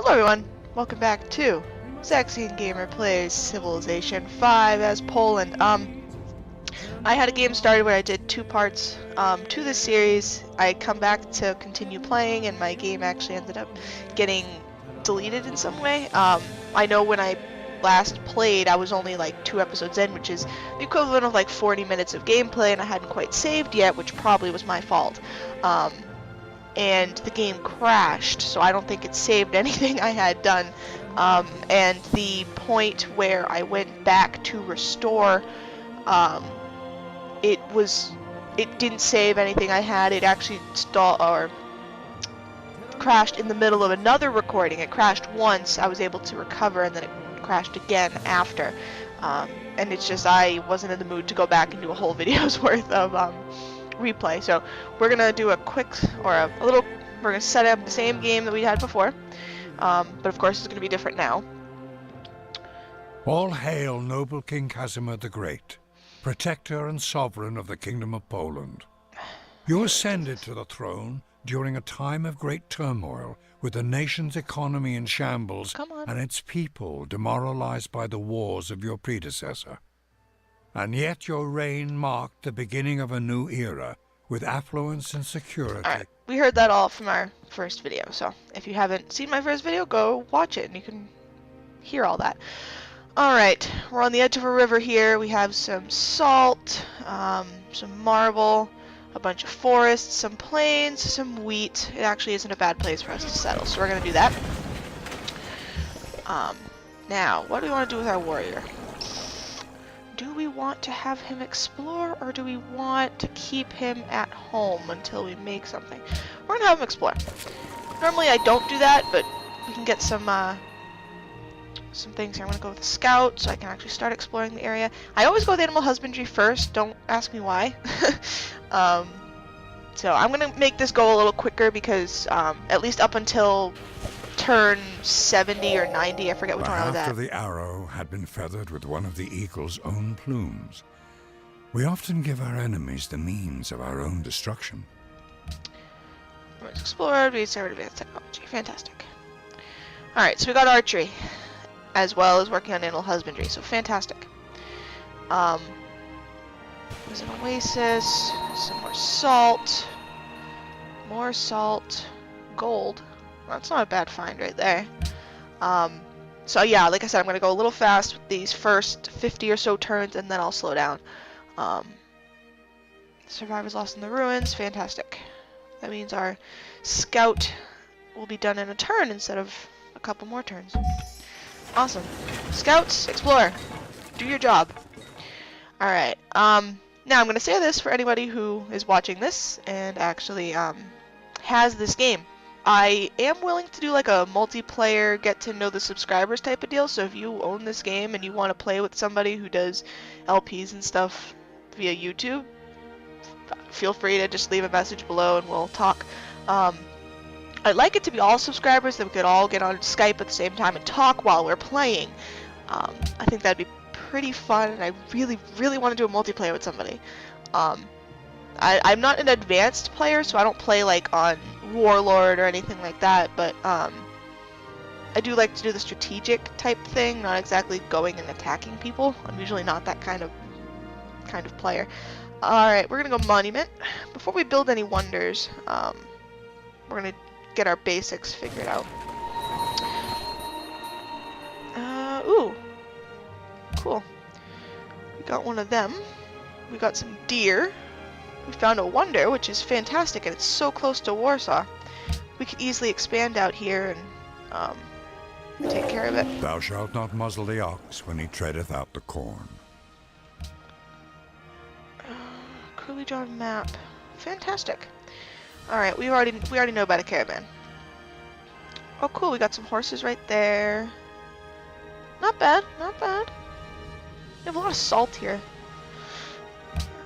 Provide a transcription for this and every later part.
Hello everyone, welcome back to Zaxian Gamer Plays Civilization 5 as Poland. I had a game started where I did two parts to this series. I come back to continue playing and my game actually ended up getting deleted in some way. I know when I last played I was only like 2 episodes in, which is the equivalent of like 40 minutes of gameplay, and I hadn't quite saved yet, which probably was my fault. And the game crashed, so I don't think it saved anything I had done. And the point where I went back to restore, it didn't save anything I had. It actually crashed in the middle of another recording. It crashed once, I was able to recover, and then it crashed again after. And it's just, I wasn't in the mood to go back and do a whole video's worth of replay. So we're gonna do a quick, or we're gonna set up the same game that we had before, but of course it's gonna be different now. All hail noble King Casimir the Great, protector and sovereign of the Kingdom of Poland. You ascended to the throne during a time of great turmoil, with the nation's economy in shambles and its people demoralized by the wars of your predecessor. And yet your reign marked the beginning of a new era, with affluence and security. Alright, we heard that all from our first video, so if you haven't seen my first video, go watch it and you can hear all that. Alright, we're on the edge of a river here. We have some salt, some marble, a bunch of forests, some plains, some wheat. It actually isn't a bad place for us to settle, so we're going to do that. Now, what do we want to do with our warrior? Do we want to have him explore, or do we want to keep him at home until we make something? We're gonna have him explore. Normally I don't do that, but we can get some things here. I'm gonna go with a scout so I can actually start exploring the area. I always go with animal husbandry first, don't ask me why. So I'm gonna make this go a little quicker because at least up until turn 70 or 90, I forget which one I was at. After the arrow had been feathered with one of the eagle's own plumes, we often give our enemies the means of our own destruction. Explored, we discovered advanced technology. Fantastic. Alright, so we got archery, as well as working on animal husbandry, so fantastic. There's an oasis, some more salt, gold. Well, that's not a bad find right there. So yeah, like I said, I'm going to go a little fast with these first 50 or so turns, and then I'll slow down. Survivors lost in the ruins. Fantastic. That means our scout will be done in a turn instead of a couple more turns. Awesome. Scouts, explore. Do your job. Alright. Now I'm going to say this for anybody who is watching this and actually has this game. I am willing to do like a multiplayer get to know the subscribers type of deal, so if you own this game and you want to play with somebody who does LPs and stuff via YouTube, feel free to just leave a message below and we'll talk. I'd like it to be all subscribers, that we could all get on Skype at the same time and talk while we're playing. I think that'd be pretty fun, and I really, really want to do a multiplayer with somebody. I'm not an advanced player, so I don't play like on Warlord or anything like that, but I do like to do the strategic type thing, not exactly going and attacking people. I'm usually not that kind of player. Alright, we're gonna go monument. Before we build any wonders, we're gonna get our basics figured out. Ooh. Cool. We got one of them. We got some deer. We found a wonder, which is fantastic, and it's so close to Warsaw. We could easily expand out here and take care of it. Thou shalt not muzzle the ox when he treadeth out the corn. Curly drawn map. Fantastic. Alright, we already know about a caravan. Oh cool, we got some horses right there. Not bad, not bad. We have a lot of salt here.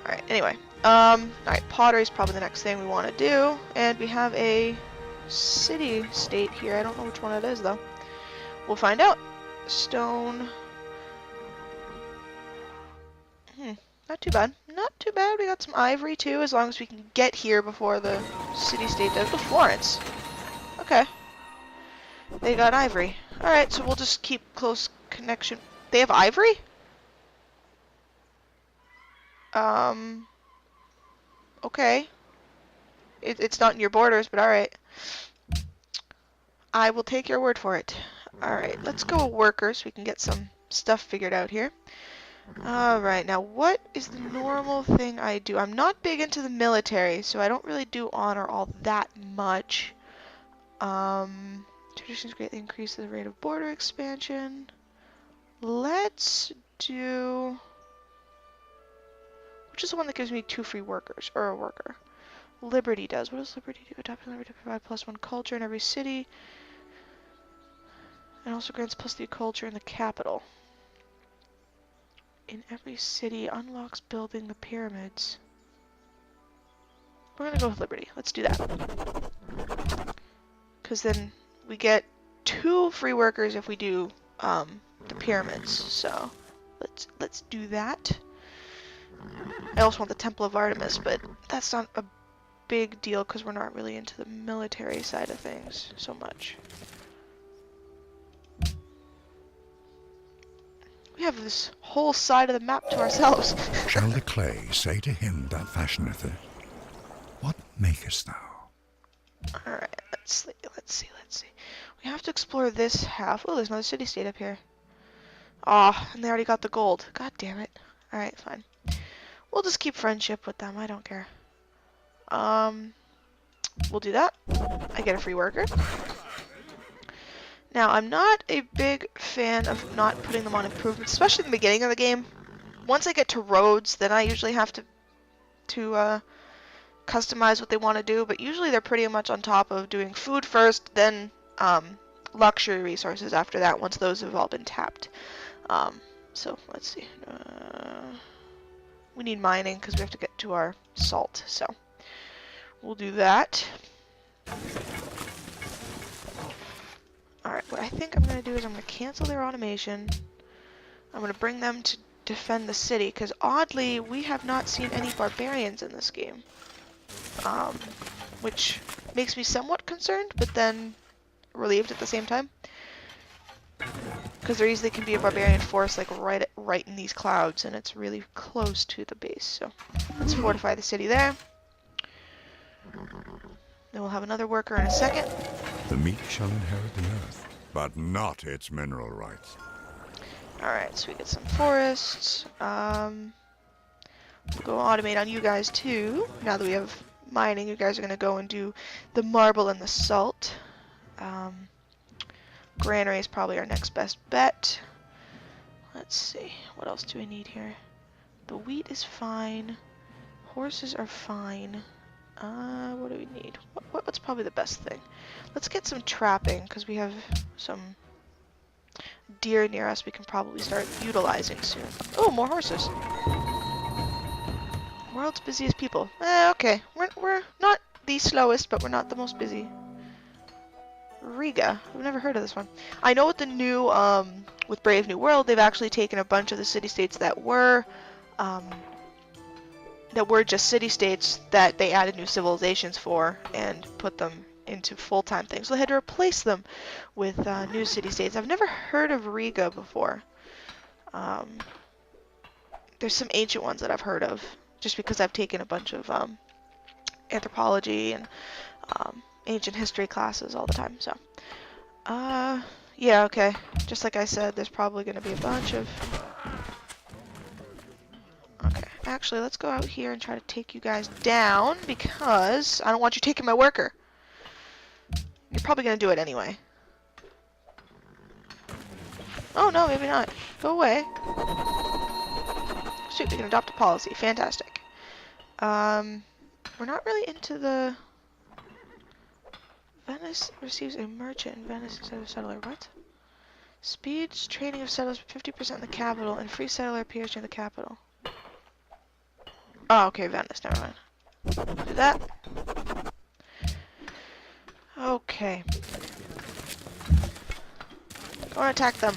Alright, anyway. Alright, pottery is probably the next thing we want to do. And we have a city-state here. I don't know which one it is, though. We'll find out. Stone. Not too bad. Not too bad. We got some ivory, too, as long as we can get here before the city-state does. Oh, Florence. Okay. They got ivory. Alright, so we'll just keep close connection. They have ivory? Okay. It's not in your borders, but alright. I will take your word for it. Alright, let's go worker so we can get some stuff figured out here. Alright, now what is the normal thing I do? I'm not big into the military, so I don't really do honor all that much. Traditions greatly increase the rate of border expansion. Let's do... Which is the one that gives me 2 free workers, or a worker? Liberty does. What does Liberty do? Adopting Liberty to provide +1 culture in every city. And also grants +3 culture in the capital. In every city, unlocks building the pyramids. We're gonna go with Liberty. Let's do that. Because then we get 2 free workers if we do the pyramids. So let's do that. I also want the Temple of Artemis, but that's not a big deal because we're not really into the military side of things so much. We have this whole side of the map to ourselves. Shall the clay say to him that fashioneth it, what makest thou? Alright, let's see. We have to explore this half. Oh, there's another city-state up here. Aw, and they already got the gold. God damn it. Alright, fine. We'll just keep friendship with them, I don't care. We'll do that. I get a free worker. Now, I'm not a big fan of not putting them on improvements, especially in the beginning of the game. Once I get to roads, then I usually have to customize what they want to do, but usually they're pretty much on top of doing food first, then luxury resources after that, once those have all been tapped. So, let's see. We need mining because we have to get to our salt, so we'll do that. Alright, what I think I'm going to do is I'm going to cancel their automation. I'm going to bring them to defend the city, because oddly, we have not seen any barbarians in this game. Which makes me somewhat concerned, but then relieved at the same time. Because there easily can be a barbarian force like right in these clouds, and it's really close to the base. So let's fortify the city there. Then we'll have another worker in a second. The meek shall inherit the earth, but not its mineral rights. Alright, so we get some forests. We'll go automate on you guys too. Now that we have mining, you guys are going to go and do the marble and the salt. Granary is probably our next best bet. Let's see, what else do we need here? The wheat is fine. Horses are fine. What do we need? What's probably the best thing? Let's get some trapping, because we have some deer near us we can probably start utilizing soon. Oh, more horses. World's busiest people. Okay. We're not the slowest, but we're not the most busy. Riga. I've never heard of this one. I know with the new, with Brave New World, they've actually taken a bunch of the city-states that were just city-states that they added new civilizations for and put them into full-time things. So they had to replace them with new city-states. I've never heard of Riga before. There's some ancient ones that I've heard of, just because I've taken a bunch of anthropology and ancient history classes all the time. So, yeah, okay. Just like I said, there's probably going to be a bunch of... Okay, actually, let's go out here and try to take you guys down, because I don't want you taking my worker. You're probably going to do it anyway. Oh, no, maybe not. Go away. Sweet, we can adopt a policy. Fantastic. We're not really into the... Venice receives a merchant in Venice instead of a settler. What? Speeds training of settlers 50% in the capital, and free settler appears near the capital. Oh, okay, Venice. Never mind. Do that. Okay. Go and attack them.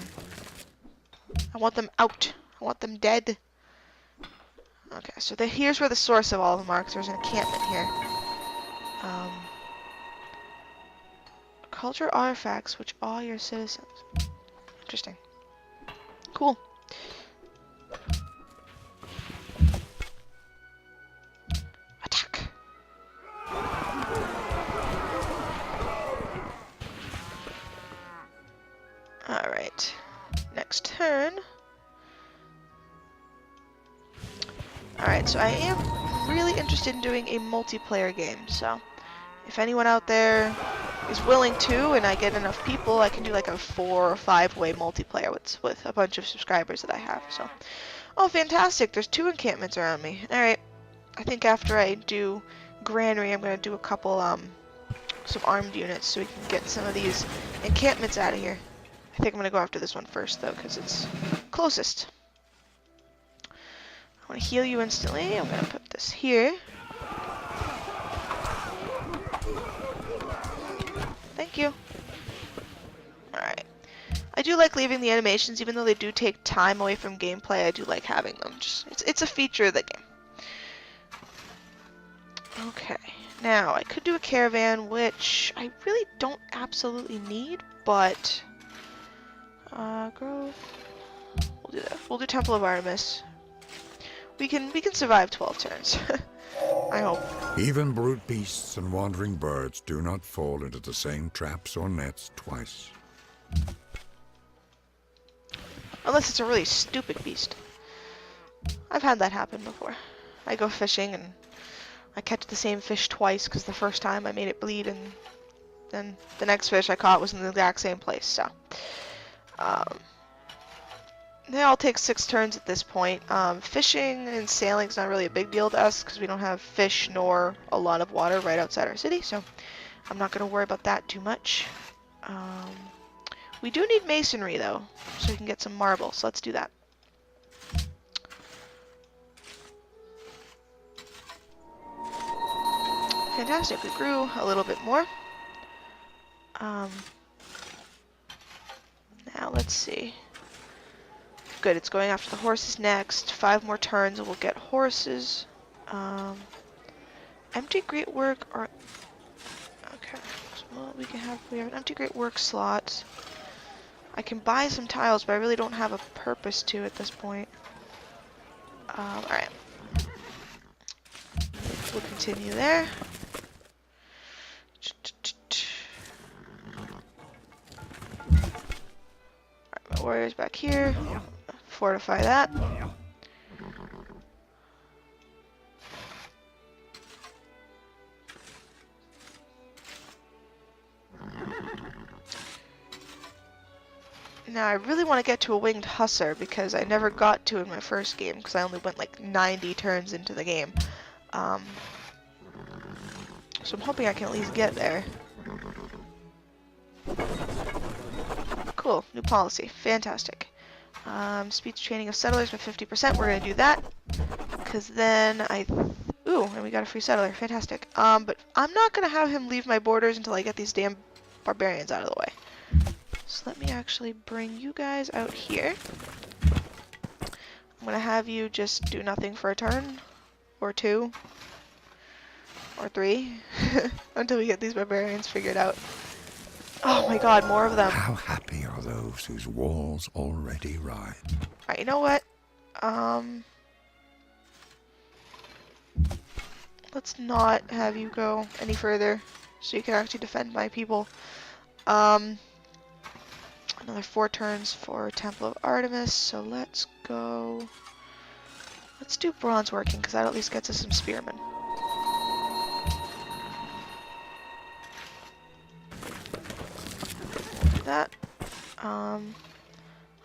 I want them out. I want them dead. Okay, so here's where the source of all of them are, 'cause there's an encampment here. culture artifacts which awe your citizens. Interesting. Cool. Attack. Alright. Next turn. Alright, so I am really interested in doing a multiplayer game, so if anyone out there is willing to, and I get enough people, I can do like a 4 or 5 way multiplayer with a bunch of subscribers that I have, so. Oh, fantastic, there's 2 encampments around me. Alright, I think after I do Granary, I'm going to do a couple, some armed units so we can get some of these encampments out of here. I think I'm going to go after this one first, though, because it's closest. I want to heal you instantly. I'm going to put this here. Thank you. Alright. I do like leaving the animations, even though they do take time away from gameplay. I do like having them. Just it's a feature of the game. Okay. Now, I could do a caravan, which I really don't absolutely need, but... Grove... We'll do that. We'll do Temple of Artemis. We can survive 12 turns. I hope. Even brute beasts and wandering birds do not fall into the same traps or nets twice. Unless it's a really stupid beast. I've had that happen before. I go fishing and I catch the same fish twice because the first time I made it bleed, and then the next fish I caught was in the exact same place, so. They all take 6 turns at this point. Fishing and sailing is not really a big deal to us because we don't have fish nor a lot of water right outside our city, so I'm not going to worry about that too much. We do need masonry, though, so we can get some marble, so let's do that. Fantastic, we grew a little bit more. Now, let's see. Good, it's going after the horses next. 5 more turns and we'll get horses. Empty great work or... Okay, so we have an empty great work slot. I can buy some tiles, but I really don't have a purpose to at this point. Alright. We'll continue there. Alright, my warrior's back here. Fortify that. Now I really want to get to a winged hussar because I never got to in my first game because I only went like 90 turns into the game. So I'm hoping I can at least get there. Cool, new policy, fantastic. Speech training of settlers by 50%. We're gonna do that because then ooh, and we got a free settler. Fantastic. But I'm not gonna have him leave my borders until I get these damn barbarians out of the way. So let me actually bring you guys out here. I'm gonna have you just do nothing for a turn, or 2, or 3, until we get these barbarians figured out. Oh my god, more of them. How happy are those whose walls already rise? Alright, you know what? Let's not have you go any further so you can actually defend my people. Another 4 turns for Temple of Artemis, so let's go... Let's do bronze working, because that at least gets us some spearmen. That. I'm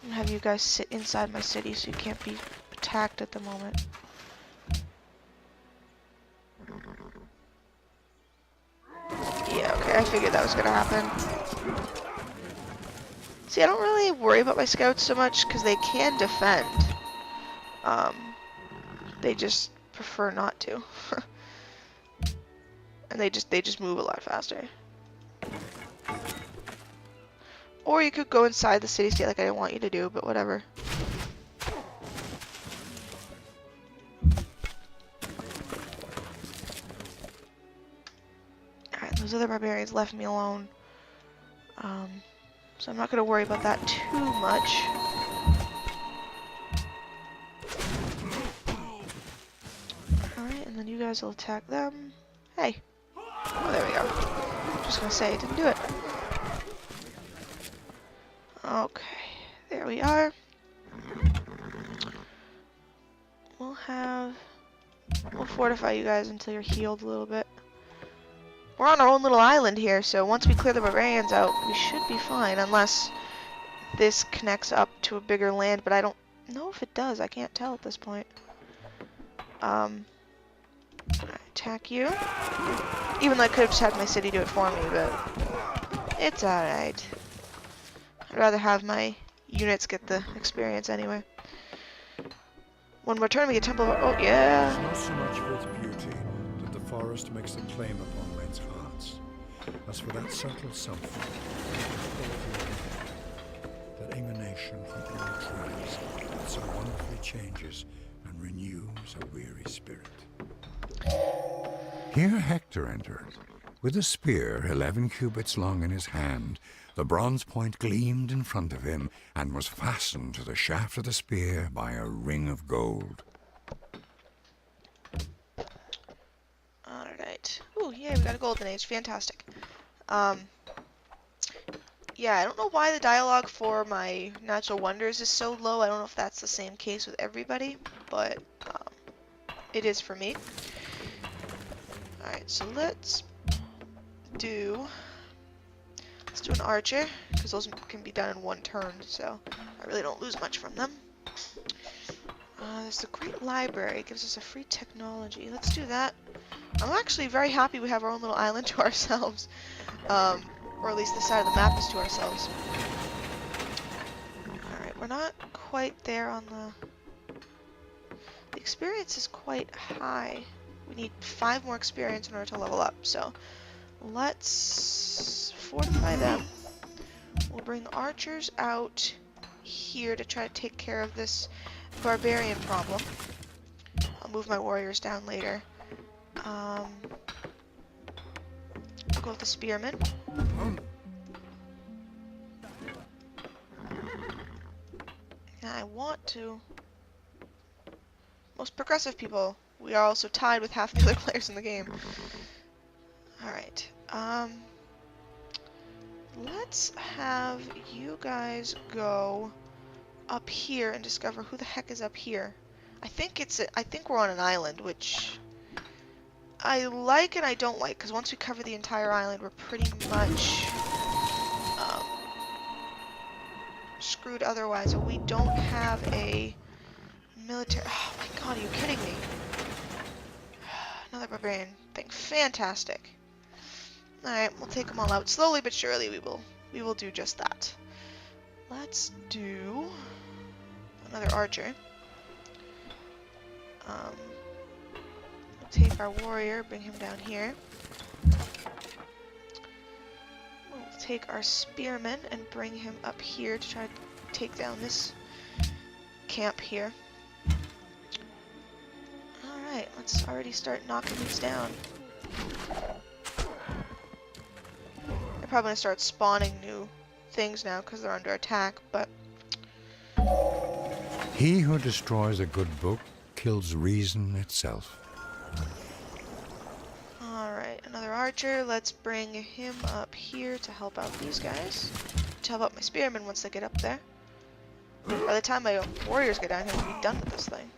gonna have you guys sit inside my city so you can't be attacked at the moment. Yeah, okay, I figured that was gonna happen. See, I don't really worry about my scouts so much because they can defend. They just prefer not to. And they just move a lot faster. Or you could go inside the city-state like I didn't want you to do, but whatever. Alright, those other barbarians left me alone. So I'm not going to worry about that too much. Alright, and then you guys will attack them. Hey. Oh, there we go. Just going to say, it didn't do it. Okay, there we are. We'll fortify you guys until you're healed a little bit. We're on our own little island here, so once we clear the barbarians out, we should be fine, unless this connects up to a bigger land, but I don't know if it does. I can't tell at this point. Attack you. Even though I could have just had my city do it for me, but it's alright. I'd rather have my units get the experience anyway. One more turn, we get Temple of... Oh, yeah. It's not so much for its beauty that the forest makes a claim upon men's hearts, as for that subtle something, that emanation from all trees that so wonderfully changes and renews a weary spirit. Here Hector entered, with a spear 11 cubits long in his hand. The bronze point gleamed in front of him, and was fastened to the shaft of the spear by a ring of gold. Alright. Ooh, yay, we got a golden age. Fantastic. Yeah, I don't know why the dialogue for my natural wonders is so low. I don't know if that's the same case with everybody, but it is for me. Alright, so let's do an archer, because those can be done in one turn, so I really don't lose much from them. There's the Great Library. It gives us a free technology. Let's do that. I'm actually very happy we have our own little island to ourselves. Or at least this side of the map is to ourselves. Alright, we're not quite there on the experience is quite high. We need 5 more experience in order to level up, so let's fortify them. We'll bring archers out here to try to take care of this barbarian problem. I'll move my warriors down later. I'll go with the spearmen. And I want to... Most progressive people. We are also tied with half the other players in the game. Alright. Let's have you guys go up here and discover who the heck is up here. I think we're on an island, which I like and I don't like, because once we cover the entire island, we're pretty much screwed otherwise. And we don't have a military... Oh my god, are you kidding me? Another barbarian thing. Fantastic. Alright, we'll take them all out. Slowly but surely we will do just that. Let's do another archer. We'll take our warrior, bring him down here. We'll take our spearman and bring him up here to try to take down this camp here. Alright, let's already start knocking these down. They're probably going to start spawning new things now because they're under attack, but... He who destroys a good book kills reason itself. Alright, another archer. Let's bring him up here to help out these guys. To help out my spearmen once they get up there. By the time my warriors get down here, we'll be done with this thing.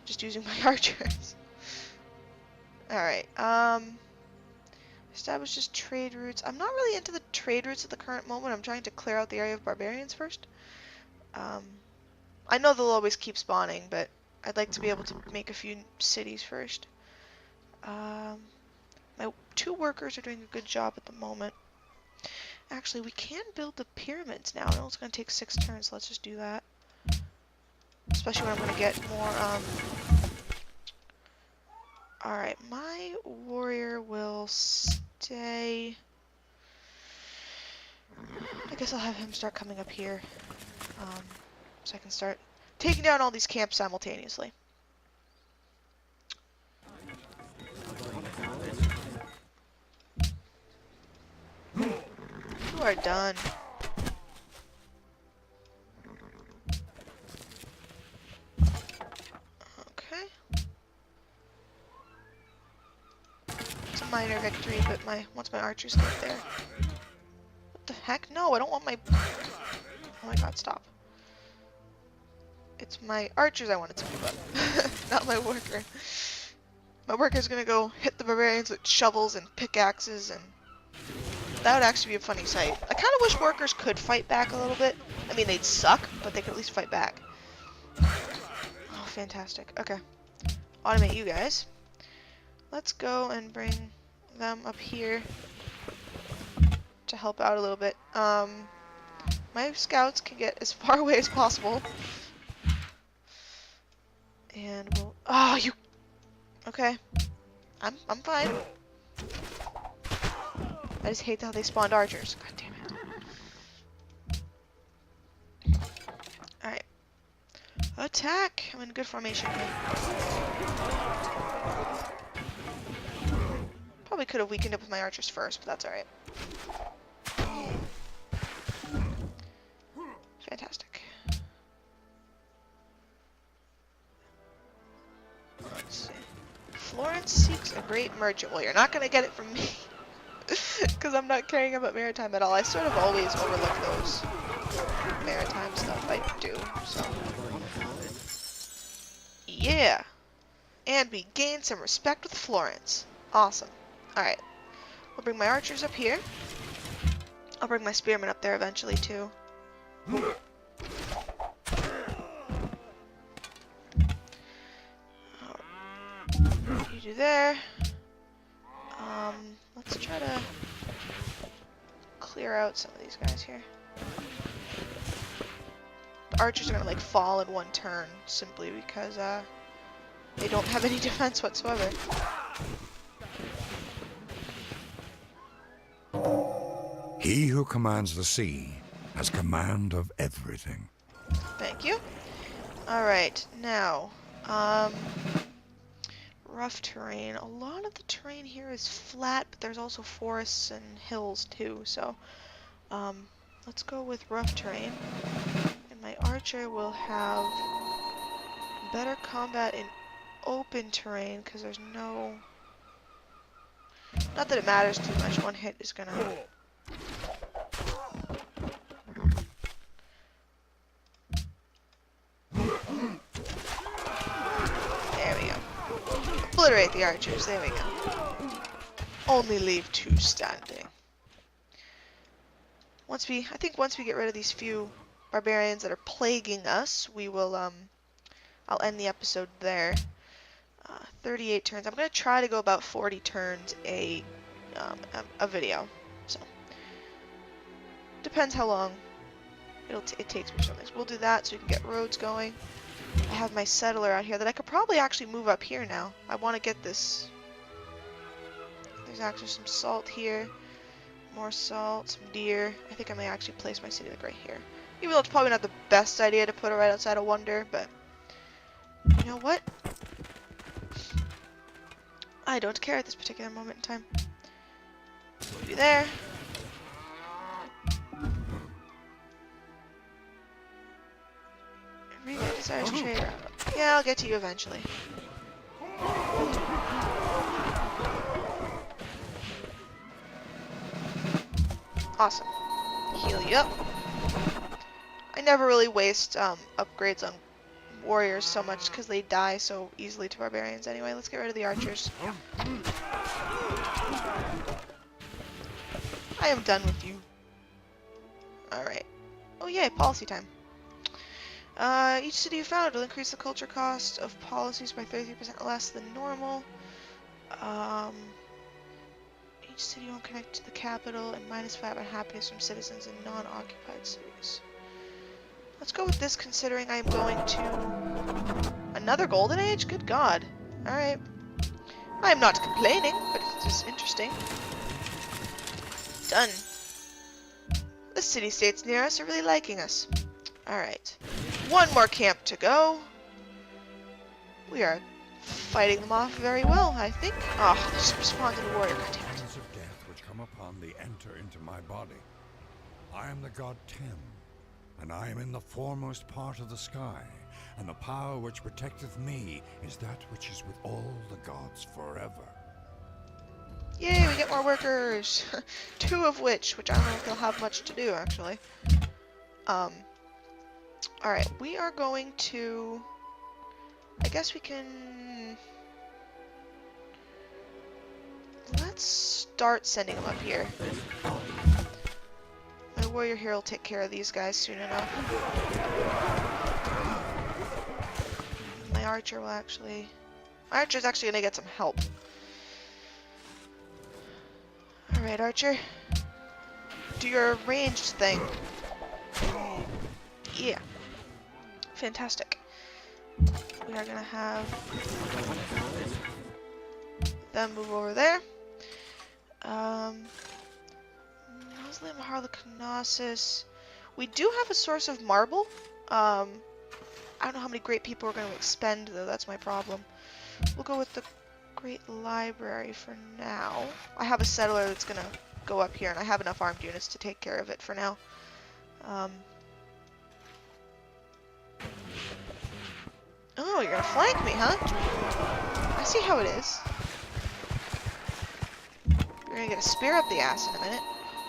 Just using my archers. Alright, establishes trade routes. I'm not really into the trade routes at the current moment. I'm trying to clear out the area of barbarians first. I know they'll always keep spawning, but I'd like to be able to make a few cities first. My 2 workers are doing a good job at the moment. Actually, we can build the pyramids now. I know it's going to take 6 turns, so let's just do that. Especially when I'm going to get more, Alright, my warrior will stay... I guess I'll have him start coming up here. So I can start taking down all these camps simultaneously. are done. Okay. It's a minor victory, but once my archers get there. What the heck? No, I don't want my... Oh my god, stop. It's my archers I wanted to move up, not my worker. My worker's gonna go hit the barbarians with shovels and pickaxes, and that would actually be a funny sight. I kind of wish workers could fight back a little bit. I mean, they'd suck, but they could at least fight back. Oh, fantastic. Okay. Automate you guys. Let's go and bring them up here to help out a little bit. My scouts can get as far away as possible. And we'll... Oh, you... Okay. I'm fine. I just hate how they spawned archers. God damn it. Alright. Attack! I'm in good formation here. Probably could have weakened up with my archers first, but that's alright. Fantastic. Let's see. Florence seeks a great merchant. Well, you're not going to get it from me. Because I'm not caring about maritime at all. I sort of always overlook those maritime stuff I do, so. Yeah! And we gain some respect with Florence. Awesome. Alright. We'll bring my archers up here. I'll bring my spearmen up there eventually, too. You do there. Let's try to clear out some of these guys here. The archers are gonna like fall in one turn simply because they don't have any defense whatsoever. He who commands the sea has command of everything. Thank you. Alright, now, rough terrain. A lot of the terrain here is flat, but there's also forests and hills too, so let's go with rough terrain. And my archer will have better combat in open terrain, because there's no... Not that it matters too much, one hit is gonna... Obliterate the archers, there we go. Only leave two standing. I think once we get rid of these few barbarians that are plaguing us, we will, I'll end the episode there. 38 turns. I'm going to try to go about 40 turns a video. So, depends how long it takes me. We'll do that so we can get roads going. I have my settler out here that I could probably actually move up here now. I want to get this. There's actually some salt here. More salt, some deer. I think I may actually place my city like right here. Even though it's probably not the best idea to put it right outside of Wonder, but you know what? I don't care at this particular moment in time. Maybe there. Regal desires trade route. Yeah, I'll get to you eventually. Awesome. Heal you up. I never really waste upgrades on warriors so much because they die so easily to barbarians anyway. Let's get rid of the archers. I am done with you. Alright. Oh yay, policy time. Each city you found will increase the culture cost of policies by 33% less than normal. Each city won't connect to the capital, and -5 on happiness from citizens in non-occupied cities. Let's go with this, considering I am going to another golden age? Good God. Alright. I am not complaining, but it's just interesting. Done. The city-states near us are really liking us. Alright. One more camp to go. We are fighting them off very well, I think. Oh, just responded a warrior. God damn it. Of death which come upon thee enter into my body. I am the god Tem, and I am in the foremost part of the sky, and the power which protecteth me is that which is with all the gods forever. Yay, we get more workers! 2 of which I don't know if they'll have much to do, actually. Alright, we are going to... I guess we can... Let's start sending them up here. My warrior here will take care of these guys soon enough. My archer will actually... My archer's actually gonna get some help. Alright, archer. Do your ranged thing. Yeah. Fantastic. We are gonna have them move over there. Mausoleum of Harlequinasis. We do have a source of marble. I don't know how many great people we're going to expend, though. That's my problem. We'll go with the Great Library for now. I have a settler that's going to go up here, and I have enough armed units to take care of it for now. Oh, you're going to flank me, huh? I see how it is. You're going to get a spear up the ass in a minute.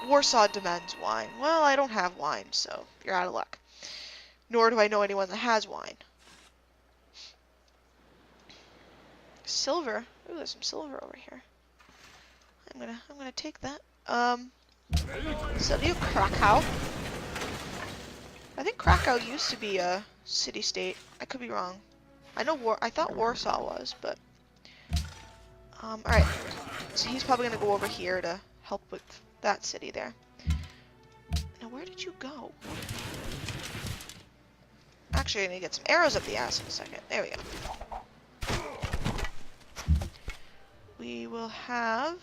Warsaw demands wine. Well, I don't have wine, so you're out of luck. Nor do I know anyone that has wine. Silver. Ooh, there's some silver over here. I'm gonna take that. So do you Krakow? I think Krakow used to be a city-state. I could be wrong. I thought Warsaw was, but alright. So he's probably gonna go over here to help with that city there. Now where did you go? Actually, I need to get some arrows up the ass in a second. There we go. We will have...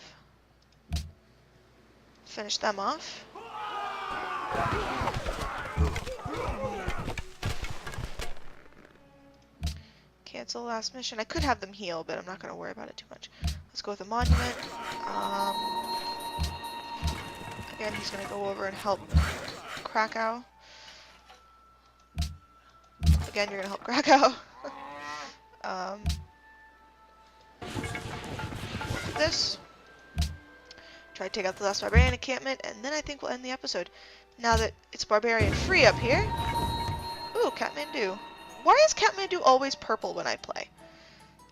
finish them off. Cancel last mission. I could have them heal, but I'm not going to worry about it too much. Let's go with the monument. Again, he's going to go over and help Krakow. Again, you're going to help Krakow. This. Try to take out the last barbarian encampment, and then I think we'll end the episode. Now that it's barbarian free up here. Ooh, Kathmandu. Why is Kathmandu always purple when I play?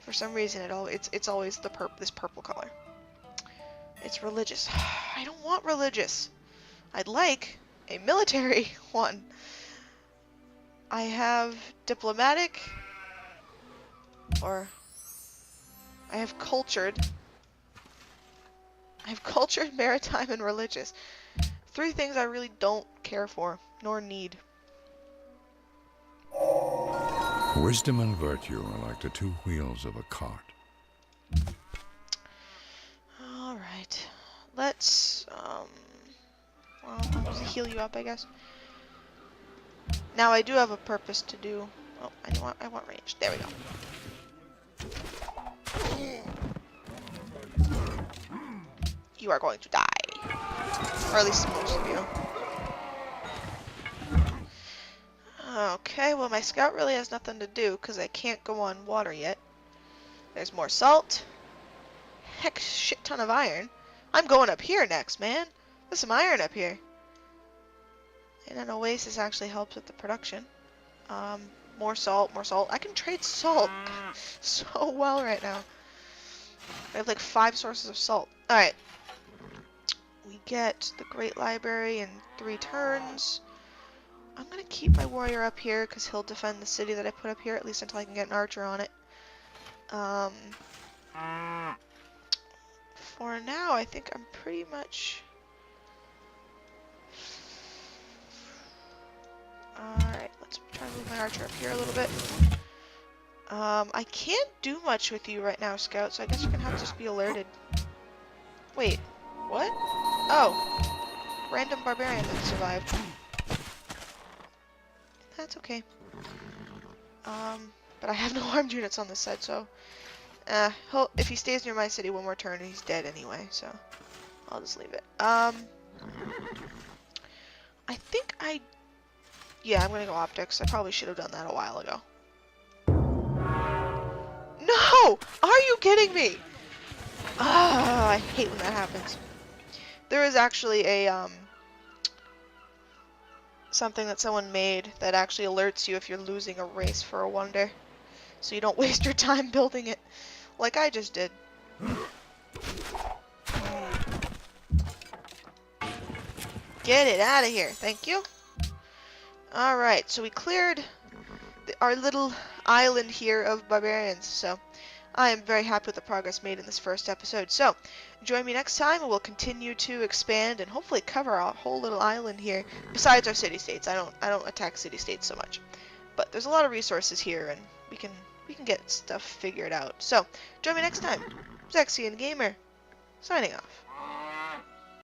For some reason, it's always this purple color. It's religious. I don't want religious. I'd like a military one. I have diplomatic, or I have cultured. I have cultured, maritime, and religious. 3 things I really don't care for, nor need. Wisdom and virtue are like the 2 wheels of a cart. Alright. Let's, well, I'll just heal you up, I guess. Now I do have a purpose to do. Oh, I want range. There we go. You are going to die. Or at least most of you. Okay, well my scout really has nothing to do because I can't go on water yet. There's more salt. Heck, shit ton of iron. I'm going up here next, man. There's some iron up here. And an oasis actually helps with the production. More salt, more salt. I can trade salt so well right now. I have like 5 sources of salt. Alright. We get the Great Library in 3 turns. I'm going to keep my warrior up here because he'll defend the city that I put up here, at least until I can get an archer on it. For now, I think I'm pretty much... Alright, let's try to move my archer up here a little bit. I can't do much with you right now, Scout, so I guess you're going to have to just be alerted. Wait, what? Oh, random barbarian that survived. That's okay. But I have no armed units on this side, so... if he stays near my city one more turn, he's dead anyway, so... I'll just leave it. I I think yeah, I'm gonna go optics. I probably should have done that a while ago. No! Are you kidding me? Ah, I hate when that happens. There is actually a, something that someone made that actually alerts you if you're losing a race for a wonder. So you don't waste your time building it, like I just did. Get it out of here, thank you. Alright, so we cleared our little island here of barbarians, so I am very happy with the progress made in this first episode. So, join me next time and we'll continue to expand and hopefully cover our whole little island here, besides our city-states. I don't attack city-states so much. But there's a lot of resources here and we can get stuff figured out. So, join me next time. Zexian Gamer, signing off.